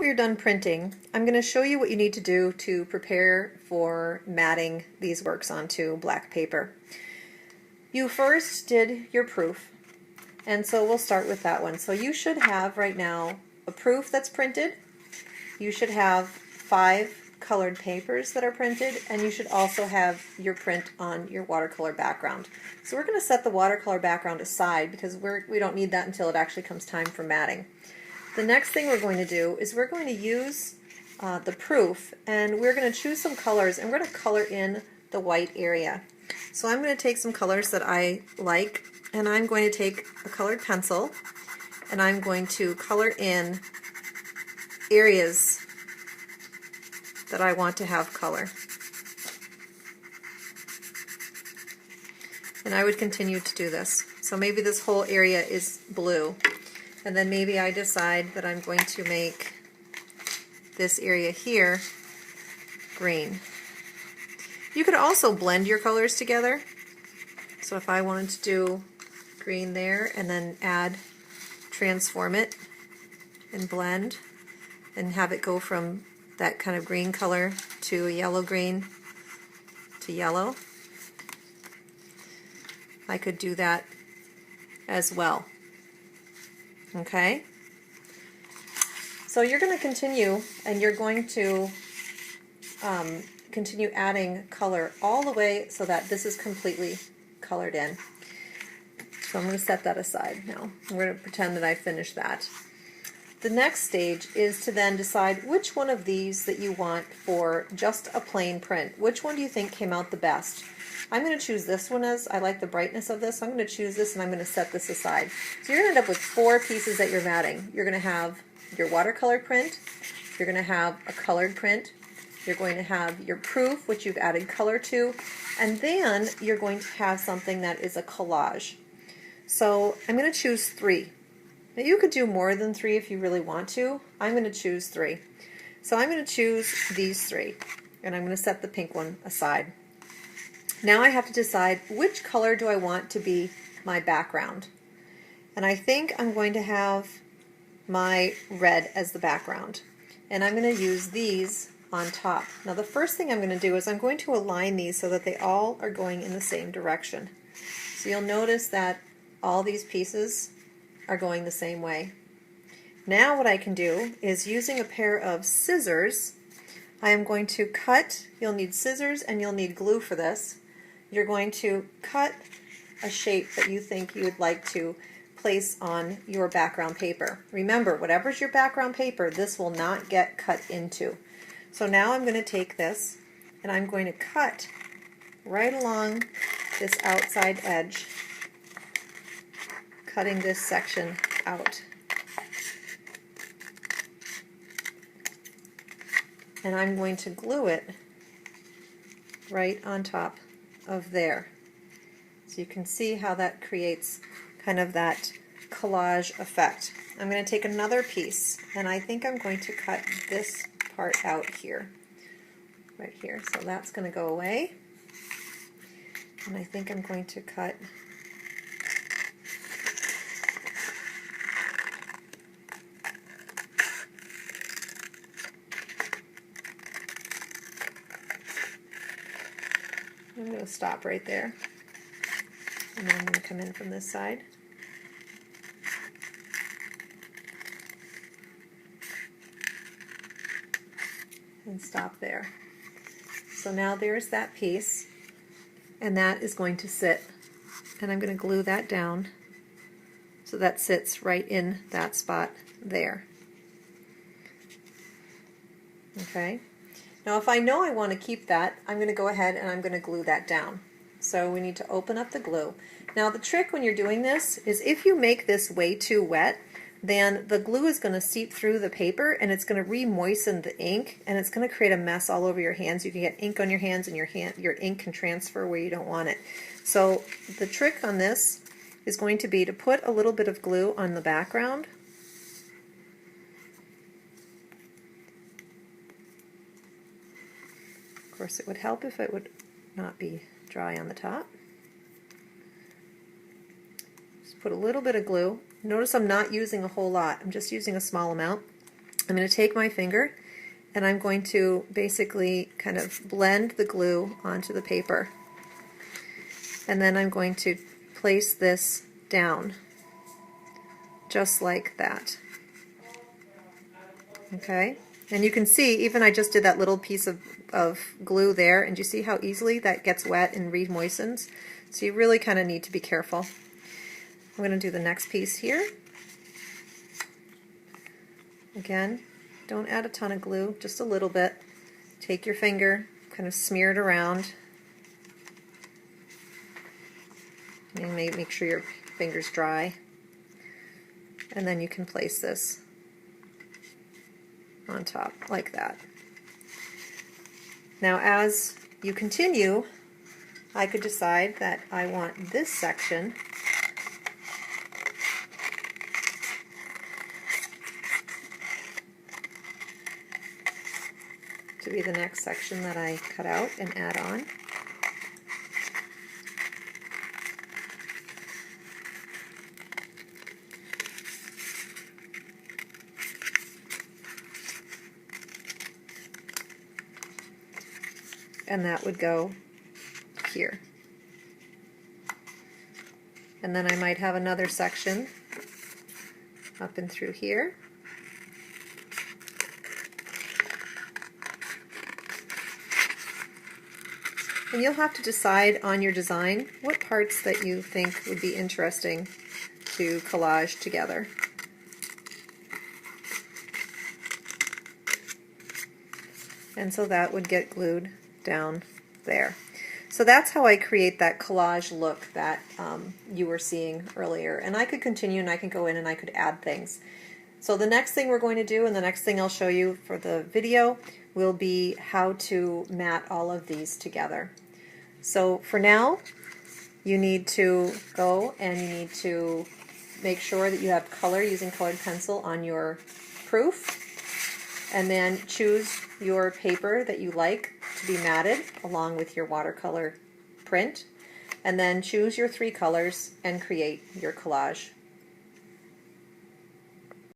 you're done printing, I'm going to show you what you need to do to prepare for matting these works onto black paper. You first did your proof, and so we'll start with that one. So you should have right now a proof that's printed. You should have 5 colored papers that are printed, and you should also have your print on your watercolor background. So we're going to set the watercolor background aside because we don't need that until it actually comes time for matting. The next thing we're going to do is we're going to use the proof, and we're going to choose some colors, and we're going to color in the white area. So I'm going to take some colors that I like, and I'm going to take a colored pencil, and I'm going to color in areas that I want to have color. And I would continue to do this. So maybe this whole area is blue, and then maybe I decide that I'm going to make this area here green. You could also blend your colors together. So if I wanted to do green there and then transform it and blend and have it go from that kind of green color to a yellow green to yellow, I could do that as well. Okay? So you're going to continue, and you're going to continue adding color all the way so that this is completely colored in. So I'm going to set that aside now. I'm going to pretend that I finished that. The next stage is to then decide which one of these that you want for just a plain print. Which one do you think came out the best? I'm going to choose this one, as I like the brightness of this. So I'm going to choose this, and I'm going to set this aside. So you're going to end up with 4 pieces that you're matting. You're going to have your watercolor print, you're going to have a colored print, you're going to have your proof, which you've added color to, and then you're going to have something that is a collage. So I'm going to choose 3. Now you could do more than 3 if you really want to. I'm going to choose 3. So I'm going to choose these 3, and I'm going to set the pink one aside. Now I have to decide which color do I want to be my background. And I think I'm going to have my red as the background. And I'm going to use these on top. Now the first thing I'm going to do is I'm going to align these so that they all are going in the same direction. So you'll notice that all these pieces are going the same way. Now what I can do is, using a pair of scissors, I am going to cut. You'll need scissors and you'll need glue for this. You're going to cut a shape that you think you would like to place on your background paper. Remember, whatever's your background paper, this will not get cut into. So now I'm going to take this and I'm going to cut right along this outside edge, cutting this section out. And I'm going to glue it right on top of there. So you can see how that creates kind of that collage effect. I'm going to take another piece, and I think I'm going to cut this part out here, right here. So that's going to go away. And I think I'm going to cut I'm going to stop right there, and then I'm going to come in from this side. And stop there. So now there's that piece, and that is going to sit, and I'm going to glue that down so that sits right in that spot there. Okay. Now if I know I want to keep that, I'm going to go ahead and I'm going to glue that down. So we need to open up the glue. Now the trick when you're doing this is, if you make this way too wet, then the glue is going to seep through the paper and it's going to re-moisten the ink, and it's going to create a mess all over your hands. You can get ink on your hands, and your ink can transfer where you don't want it. So the trick on this is going to be to put a little bit of glue on the background. Of course, it would help if it would not be dry on the top. Just put a little bit of glue. Notice I'm not using a whole lot. I'm just using a small amount. I'm going to take my finger and I'm going to basically kind of blend the glue onto the paper. And then I'm going to place this down, just like that. Okay? And you can see, even I just did that little piece of glue there, and you see how easily that gets wet and re-moistens? So you really kind of need to be careful. I'm going to do the next piece here. Again, don't add a ton of glue, just a little bit. Take your finger, kind of smear it around. And make sure your finger's dry. And then you can place this on top like that. Now as you continue, I could decide that I want this section to be the next section that I cut out and add on. And that would go here. And then I might have another section up and through here. And you'll have to decide on your design what parts that you think would be interesting to collage together. And so that would get glued down there. So that's how I create that collage look that you were seeing earlier. And I could continue and I can go in and I could add things. So the next thing we're going to do, and the next thing I'll show you for the video, will be how to mat all of these together. So for now, you need to go and you need to make sure that you have color using colored pencil on your proof, and then choose your paper that you like to be matted along with your watercolor print, and then choose your 3 colors and create your collage.